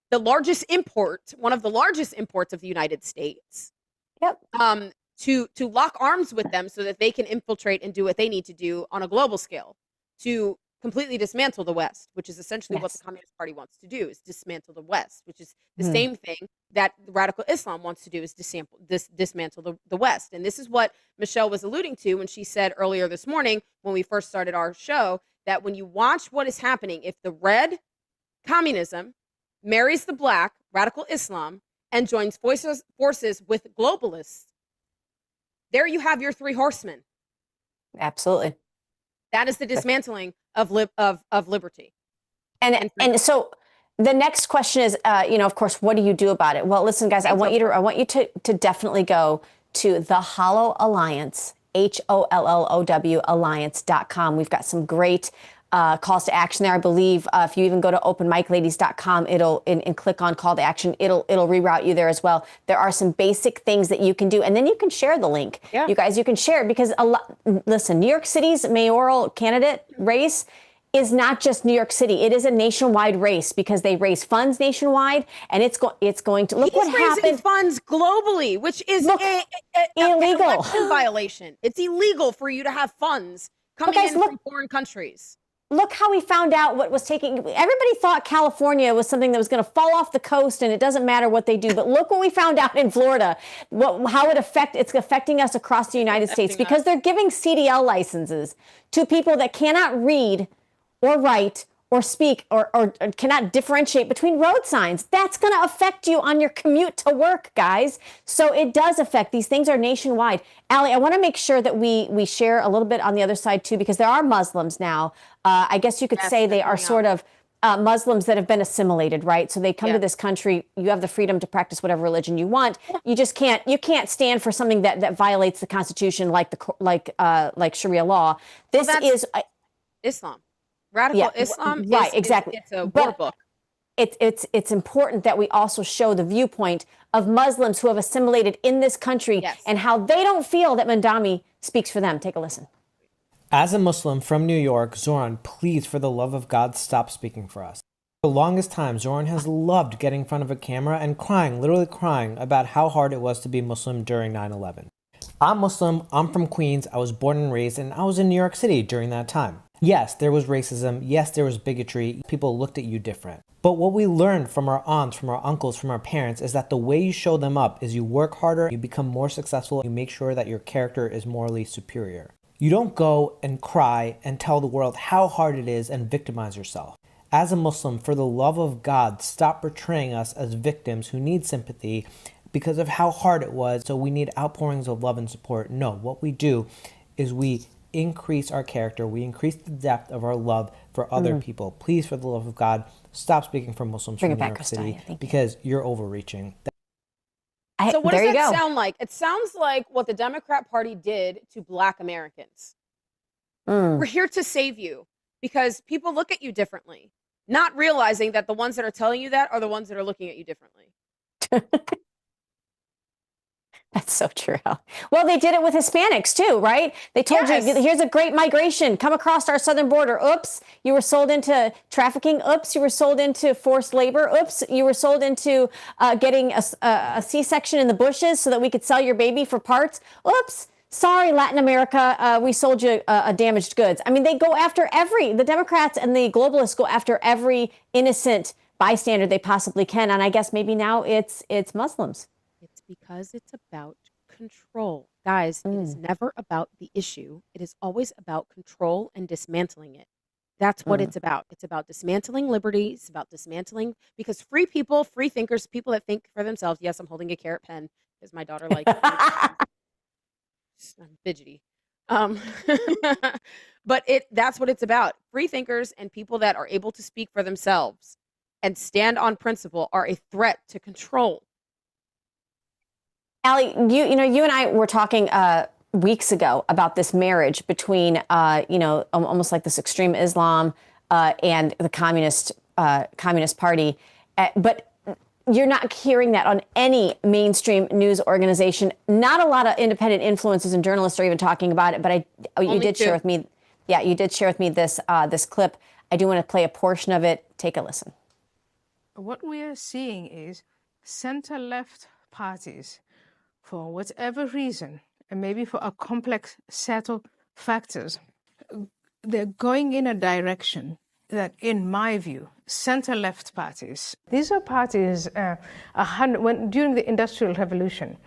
The largest import, one of the largest imports of the United States. Yep. To lock arms with them so that they can infiltrate and do what they need to do on a global scale to completely dismantle the West, which is essentially what the Communist Party wants to do, is dismantle the West, which is the same thing that radical Islam wants to do, is dismantle the West. And this is what Michelle was alluding to when she said earlier this morning, when we first started our show, that when you watch what is happening, if the red communism marries the black radical Islam and joins forces with globalists, there you have your three horsemen. Absolutely. That is the dismantling of liberty. And so the next question is, of course, what do you do about it? Well, listen, guys, I want you to definitely go to the Hollow Alliance, HOLLOW Alliance.com. We've got some great calls to action there. I believe if you even go to openmicladies.com, and click on call to action, it'll reroute you there as well. There are some basic things that you can do, and then you can share the link. Yeah. You guys, you can share it because listen, New York City's mayoral candidate race is not just New York City. It is a nationwide race because they raise funds nationwide, and it's going to look what happened. Raising funds globally, which is illegal. An election violation. It's illegal for you to have funds coming in from foreign countries. Look how we found out what was taking. Everybody thought California was something that was going to fall off the coast, and it doesn't matter what they do. But look what we found out in Florida. How it's affecting us across the United States because they're giving CDL licenses to people that cannot read or write or speak or cannot differentiate between road signs. That's going to affect you on your commute to work, guys. So it does affect. These things are nationwide. Allie, I want to make sure that we share a little bit on the other side, too, because there are Muslims now. I guess you could say they are sort of Muslims that have been assimilated, right? So they come to this country. You have the freedom to practice whatever religion you want. You just can't. You can't stand for something that violates the Constitution, like Sharia law. This is Islam. Radical Islam, right? Exactly. It's a war book. It's important that we also show the viewpoint of Muslims who have assimilated in this country and how they don't feel that Mandami speaks for them. Take a listen. As a Muslim from New York, Zoran, please, for the love of God, stop speaking for us. For the longest time, Zoran has loved getting in front of a camera and crying, literally crying, about how hard it was to be Muslim during 9/11. I'm Muslim, I'm from Queens, I was born and raised, and I was in New York City during that time. Yes, there was racism. Yes, there was bigotry. People looked at you different. But what we learned from our aunts, from our uncles, from our parents is that the way you show them up is you work harder, you become more successful, you make sure that your character is morally superior. You don't go and cry and tell the world how hard it is and victimize yourself. As a Muslim, for the love of God, stop portraying us as victims who need sympathy because of how hard it was, so we need outpourings of love and support. No, what we do is we increase our character, we increase the depth of our love for other people. Please, for the love of God, stop speaking for Muslims from New York City because you're overreaching. So what does that sound like? It sounds like what the Democrat Party did to Black Americans. We're here to save you because people look at you differently. not realizing that the ones that are telling you that are the ones that are looking at you differently. That's so true. Well, they did it with Hispanics too, right? They told you, here's a great migration. Come across our southern border. Oops, you were sold into trafficking. Oops, you were sold into forced labor. Oops, you were sold into getting a C-section in the bushes so that we could sell your baby for parts. Oops, sorry, Latin America, we sold you damaged goods. I mean, they go after the Democrats and the globalists go after every innocent bystander they possibly can. And I guess maybe now it's Muslims. It's because it's about control. Guys, it is never about the issue. It is always about control and dismantling it. That's what it's about. It's about dismantling liberty. It's about dismantling, because free people, free thinkers, people that think for themselves. Yes, I'm holding a carrot pen because my daughter likes I'm fidgety. But that's what it's about. Free thinkers and people that are able to speak for themselves and stand on principle are a threat to control. Allie, you and I were talking weeks ago about this marriage between, almost like this extreme Islam and the Communist Party. But you're not hearing that on any mainstream news organization. Not a lot of independent influencers and journalists are even talking about it. But you did share with me. Yeah, you did share with me this clip. I do want to play a portion of it. Take a listen. What we are seeing is center-left parties, for whatever reason, and maybe for a complex set of factors, they're going in a direction that, in my view, center-left parties. These are parties during the Industrial Revolution.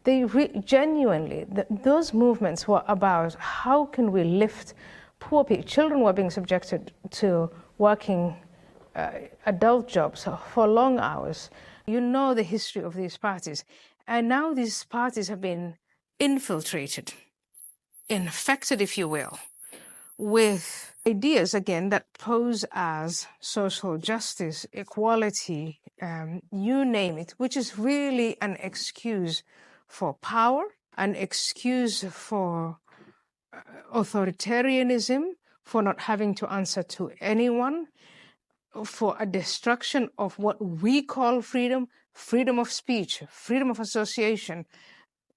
They genuinely, those movements were about how can we lift poor people. Children were being subjected to working adult jobs for long hours. You know the history of these parties. And now these parties have been infiltrated, infected, if you will, with ideas, again, that pose as social justice, equality, you name it, which is really an excuse for power, an excuse for authoritarianism, for not having to answer to anyone, for a destruction of what we call freedom, freedom of speech, freedom of association,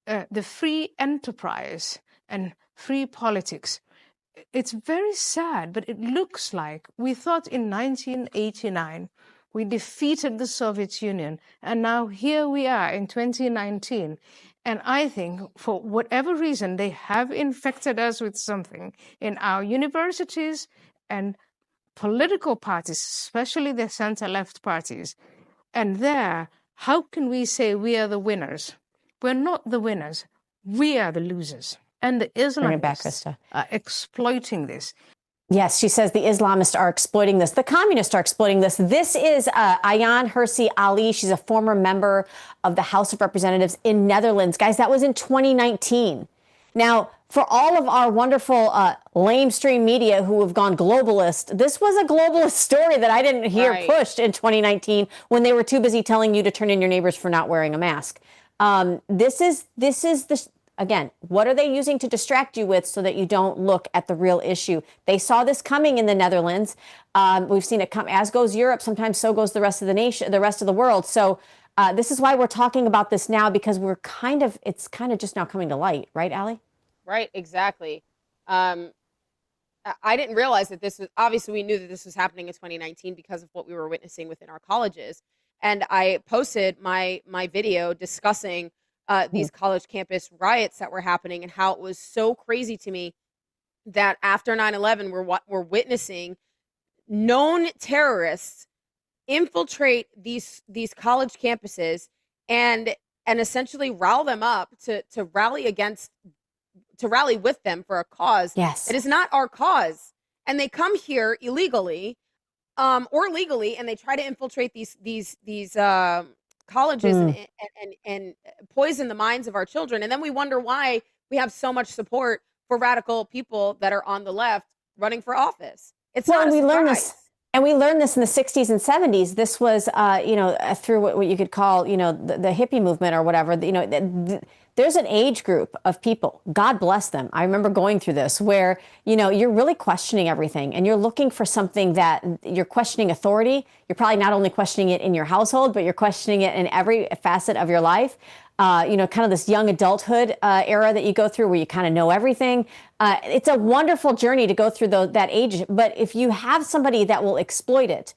the free enterprise and free politics. It's very sad, but it looks like we thought in 1989 we defeated the Soviet Union, and now here we are in 2019. And I think for whatever reason, they have infected us with something in our universities and political parties, especially the center-left parties. And there, how can we say we are the winners? We're not the winners. We are the losers. And the Islamists are exploiting this. Yes, she says the Islamists are exploiting this. The communists are exploiting this. This is Ayaan Hirsi Ali. She's a former member of the House of Representatives in Netherlands. Guys, that was in 2019. Now, for all of our wonderful lamestream media who have gone globalist, this was a globalist story that I didn't hear pushed in 2019 when they were too busy telling you to turn in your neighbors for not wearing a mask. This is again, what are they using to distract you with so that you don't look at the real issue? They saw this coming in the Netherlands. We've seen it come, as goes Europe. Sometimes so goes the rest of the nation, the rest of the world. So this is why we're talking about this now, because it's kind of just now coming to light, right, Allie? Right, exactly. I didn't realize that this was, obviously we knew that this was happening in 2019 because of what we were witnessing within our colleges. And I posted my video discussing these college campus riots that were happening and how it was so crazy to me that after 9/11, we're witnessing known terrorists infiltrate these college campuses and essentially rile them up to rally with them for a cause. Yes. It is not our cause. And they come here illegally or legally, and they try to infiltrate these colleges and poison the minds of our children. And then we wonder why we have so much support for radical people that are on the left running for office. It's not a surprise. We learned this in the 60s and 70s. This was, through what you could call, the hippie movement or whatever. there's an age group of people, God bless them. I remember going through this where, you're really questioning everything and you're looking for something that you're questioning authority. You're probably not only questioning it in your household, but you're questioning it in every facet of your life. Kind of this young adulthood era that you go through where you kind of know everything. It's a wonderful journey to go through that age. But if you have somebody that will exploit it,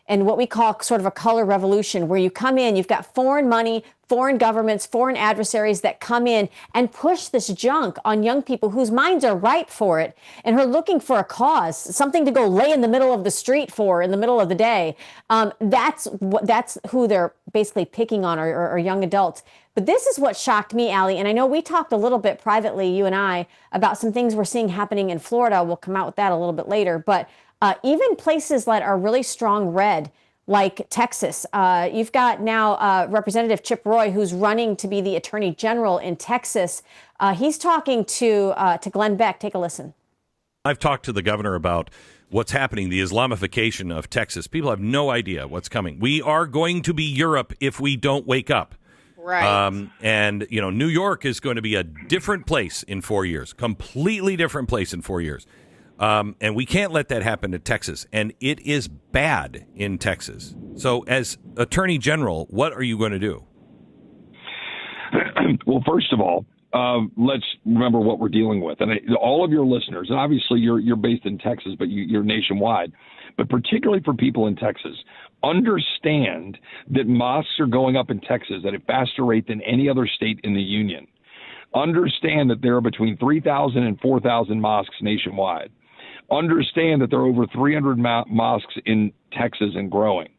and what we call sort of a color revolution, where you come in, you've got foreign money, foreign governments, foreign adversaries that come in and push this junk on young people whose minds are ripe for it and who are looking for a cause, something to go lay in the middle of the street for in the middle of the day. That's who they're basically picking on, or young adults. But this is what shocked me, Allie, and I know we talked a little bit privately, you and I, about some things we're seeing happening in Florida. We'll come out with that a little bit later, but even places that are really strong red, like Texas. You've got now Representative Chip Roy, who's running to be the Attorney General in Texas. He's talking to Glenn Beck. Take a listen. I've talked to the governor about what's happening, the Islamification of Texas. People have no idea what's coming. We are going to be Europe if we don't wake up. Right. And, New York is going to be a different place in 4 years, completely different place in 4 years. And we can't let that happen to Texas. And it is bad in Texas. So as Attorney General, what are you going to do? Well, first of all, let's remember what we're dealing with. And all of your listeners, and obviously you're based in Texas, but you're nationwide, but particularly for people in Texas, understand that mosques are going up in Texas at a faster rate than any other state in the union. Understand that there are between 3,000 and 4,000 mosques nationwide. Understand that there are over 300 mosques in Texas and growing.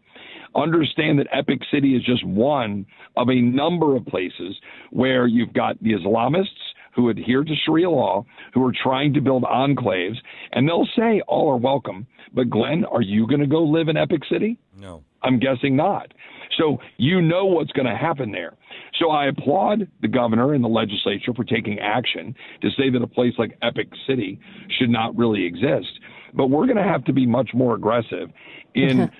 Understand that Epic City is just one of a number of places where you've got the Islamists who adhere to Sharia law, who are trying to build enclaves, and they'll say all are welcome. But Glenn, are you going to go live in Epic City? No. I'm guessing not. So you know what's going to happen there. So I applaud the governor and the legislature for taking action to say that a place like Epic City should not really exist. But we're going to have to be much more aggressive in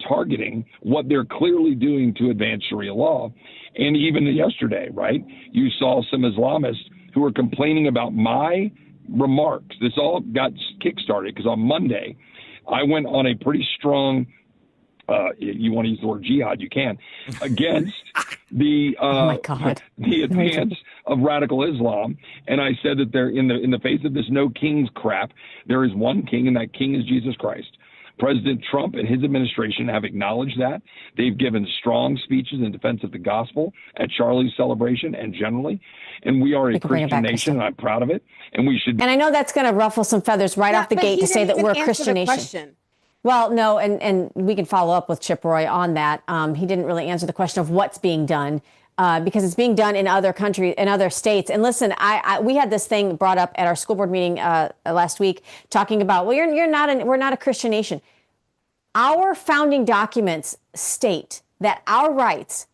targeting what they're clearly doing to advance Sharia law. And even yesterday, right, you saw some Islamists who were complaining about my remarks. This all got kickstarted because on Monday, I went on a pretty strong you want to use the word jihad, you can, against the the advance of radical Islam. And I said that there, in the face of this no kings crap, there is one king, and that king is Jesus Christ. President Trump and his administration have acknowledged that. They've given strong speeches in defense of the gospel at Charlie's celebration and generally. And we are a Christian nation, and I'm proud of it. And we should. And I know that's going to ruffle some feathers right off the gate to say that we're a Christian nation. Well, no, and we can follow up with Chip Roy on that. He didn't really answer the question of what's being done. Because it's being done in other countries, in other states. And listen, we had this thing brought up at our school board meeting last week, talking about, well, we're not a Christian nation. Our founding documents state that our rights,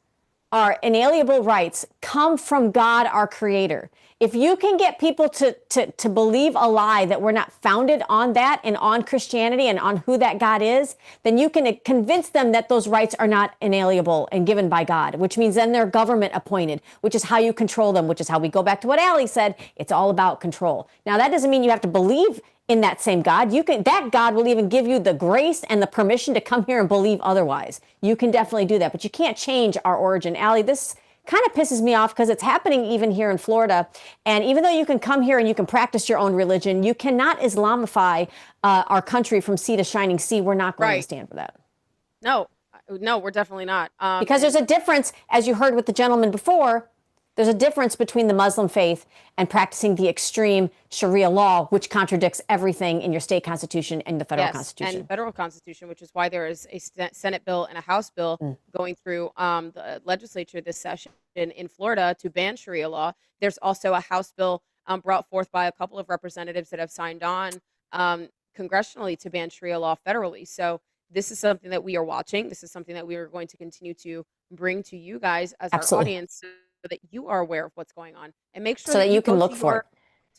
our inalienable rights, come from God, our Creator. If you can get people to believe a lie that we're not founded on that and on Christianity and on who that God is, then you can convince them that those rights are not inalienable and given by God, which means then they're government appointed, which is how you control them, which is how we go back to what Allie said. It's all about control. Now, that doesn't mean you have to believe in that same God. That God will even give you the grace and the permission to come here and believe otherwise. You can definitely do that, but you can't change our origin. Allie, this kind of pisses me off because it's happening even here in Florida. And even though you can come here and you can practice your own religion, you cannot Islamify our country from sea to shining sea. We're not going to stand for that. No, we're definitely not. Because there's a difference, as you heard with the gentleman before, there's a difference between the Muslim faith and practicing the extreme Sharia law, which contradicts everything in your state constitution and the federal constitution. And federal constitution, which is why there is a Senate bill and a House bill going through the legislature this session in Florida to ban Sharia law. There's also a House bill brought forth by a couple of representatives that have signed on congressionally to ban Sharia law federally. So this is something that we are watching. This is something that we are going to continue to bring to you guys as our audience, so that you are aware of what's going on, and make sure so that you can look for it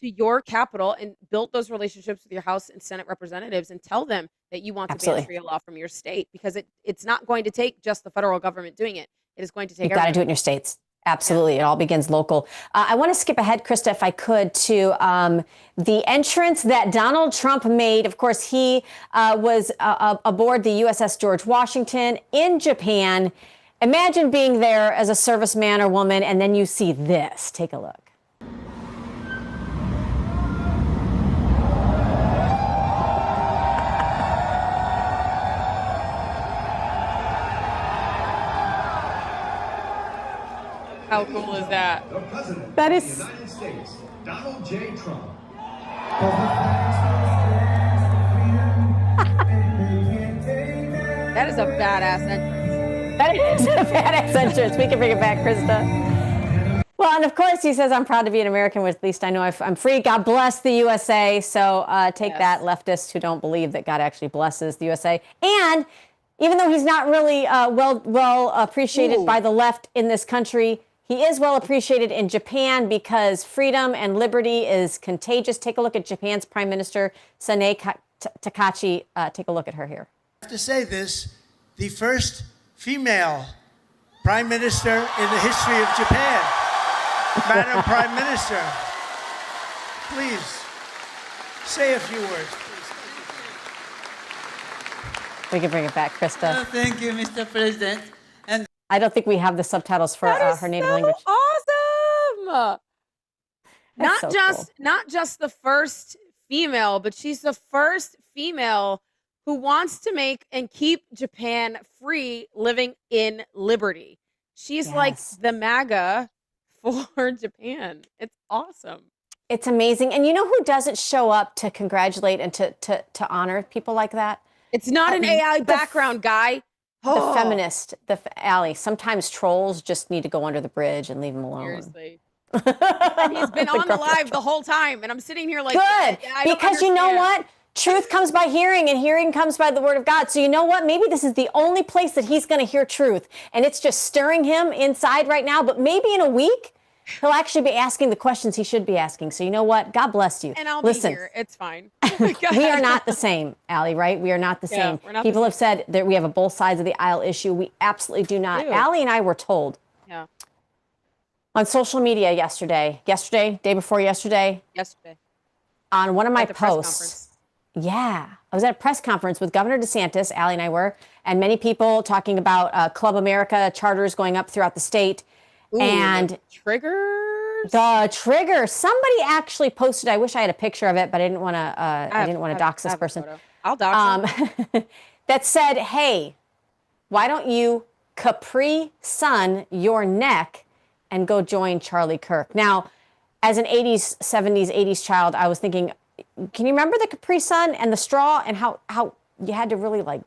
to your capital and build those relationships with your House and Senate representatives and tell them that you want to ban Sharia law from your state, because it's not going to take just the federal government doing it. It is going to take. You've got to do it in your states. Absolutely. It all begins local. I want to skip ahead, Krista, if I could, to the entrance that Donald Trump made. Of course, he was aboard the USS George Washington in Japan. Imagine being there as a serviceman or woman, and then you see this. Take a look. How cool is that? The President That of is- the United States, Donald J. Trump. That is a badass entrance. That is a badass entrance. We can bring it back, Krista. Well, and of course, he says, I'm proud to be an American, which at least I know I'm free. God bless the USA. So take that, leftists who don't believe that God actually blesses the USA. And even though he's not really well appreciated by the left in this country, he is well appreciated in Japan because freedom and liberty is contagious. Take a look at Japan's Prime Minister, Sanae Takachi. Take a look at her here. I have to say this, the first female Prime Minister in the history of Japan. Madam Prime Minister, please say a few words. We can bring it back, Krista. Thank you, Mr. President. And I don't think we have the subtitles for her native language. Awesome! That's Not just the first female, but she's the first female who wants to make and keep Japan free, living in liberty. She's like the MAGA for Japan. It's awesome. It's amazing. And you know who doesn't show up to congratulate and to honor people like that? It's not an AI background guy. The feminist, Allie. Sometimes trolls just need to go under the bridge and leave them alone. Seriously. And he's been on the live the whole time, and I'm sitting here like, good, I don't because you know understand. what? Truth comes by hearing, and hearing comes by the word of God. So you know what? Maybe this is the only place that he's going to hear truth, and it's just stirring him inside right now. But maybe in a week, he'll actually be asking the questions he should be asking. So you know what? God bless you. And I'll Listen, be here. It's fine. we are not the same, Allie, right? We are not the same. we're not the People have said that we have a both sides of the aisle issue. We absolutely do not. Ew. Allie and I were told on social media yesterday, day before yesterday, on one of my At the press posts. conference. Yeah, I was at a press conference with Governor DeSantis, Allie and I were, and many people talking about Club America charters going up throughout the state. Ooh, and the triggers. The trigger. Somebody actually posted. I wish I had a picture of it, but I didn't want to. I didn't want to dox this person. I'll dox him. That said, "Hey, why don't you Capri Sun your neck and go join Charlie Kirk?" Now, as an 80s, 70s, 80s child, I was thinking, can you remember the Capri Sun and the straw and how you had to really like?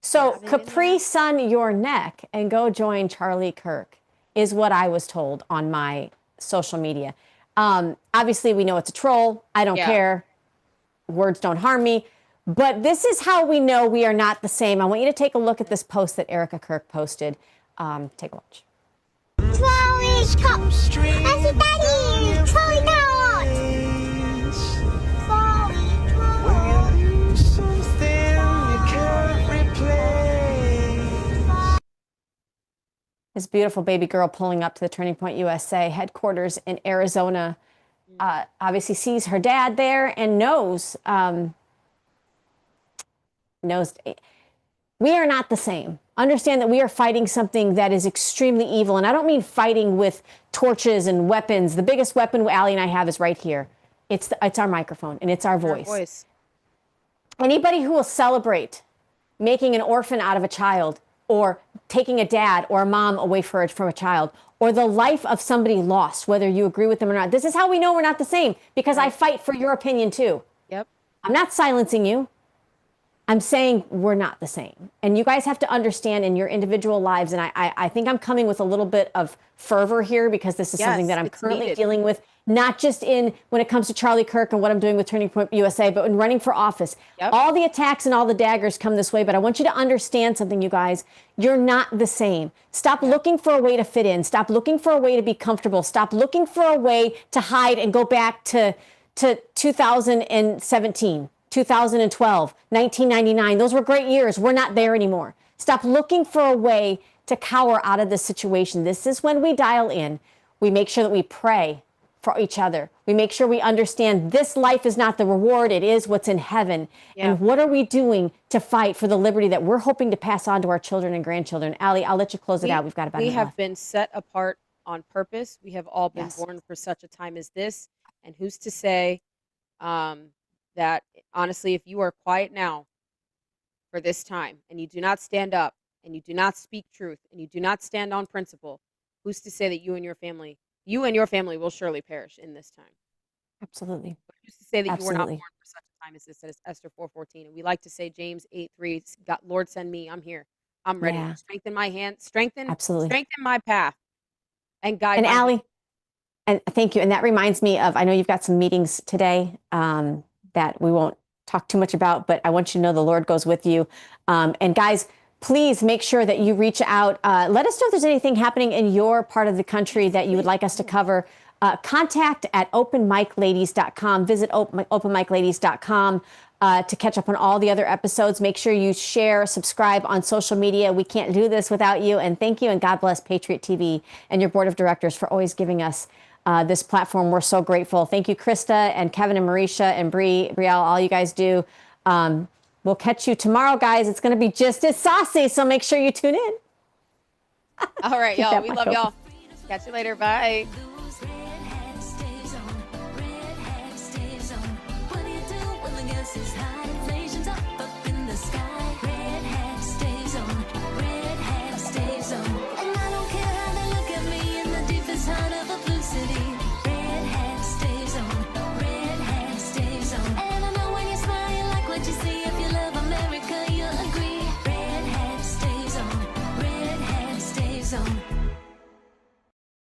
So Capri Sun your neck and go join Charlie Kirk is what I was told on my social media. Obviously, we know it's a troll. I don't care. Words don't harm me. But this is how we know we are not the same. I want you to take a look at this post that Erica Kirk posted. Take a watch. Trolley's cups. Everybody, trolley out. This beautiful baby girl pulling up to the Turning Point USA headquarters in Arizona, obviously sees her dad there and knows we are not the same. Understand that we are fighting something that is extremely evil. And I don't mean fighting with torches and weapons. The biggest weapon Allie and I have is right here. It's our microphone and it's our voice. Anybody who will celebrate making an orphan out of a child, or taking a dad or a mom away from a child, or the life of somebody lost, whether you agree with them or not. This is how we know we're not the same, because I fight for your opinion too. Yep. I'm not silencing you. I'm saying we're not the same. And you guys have to understand in your individual lives, and I think I'm coming with a little bit of fervor here because this is something that I'm currently dealing with, not just when it comes to Charlie Kirk and what I'm doing with Turning Point USA, but in running for office. All the attacks and all the daggers come this way, but I want you to understand something, you guys. You're not the same. Stop looking for a way to fit in. Stop looking for a way to be comfortable. Stop looking for a way to hide and go back to 2017. 2012, 1999. Those were great years. We're not there anymore. Stop looking for a way to cower out of this situation. This is when we dial in. We make sure that we pray for each other. We make sure we understand this life is not the reward. It is what's in heaven. Yeah. And what are we doing to fight for the liberty that we're hoping to pass on to our children and grandchildren? Allie, I'll let you close it out. We've got about a We minute have left. been set apart on purpose. We have all been Yes. born for such a time as this. And who's to say that, honestly, if you are quiet now for this time and you do not stand up and you do not speak truth and you do not stand on principle, who's to say that you and your family will surely perish in this time? Absolutely. Who's to say that you were not Absolutely. born for such a time as this? That is Esther 4:14. And we like to say James 8:3, God, Lord, send me. I'm here. I'm ready. Yeah. Strengthen my hand. Strengthen Absolutely. my path and guide And my Allie, and thank you. And that reminds me of, I know you've got some meetings today that we won't talk too much about, but I want you to know the Lord goes with you. And guys, please make sure that you reach out. Let us know if there's anything happening in your part of the country that you would like us to cover. Contact at openmicladies.com. Visit openmicladies.com to catch up on all the other episodes. Make sure you share, subscribe on social media. We can't do this without you. And thank you, and God bless Patriot TV and your board of directors for always giving us this platform. We're so grateful. Thank you, Krista and Kevin and Marisha and Brielle, all you guys do. We'll catch you tomorrow, guys. It's going to be just as saucy, so make sure you tune in. All right, Keep y'all. that We mic love open. y'all. Catch you later. Bye. What do you do when the gas is high?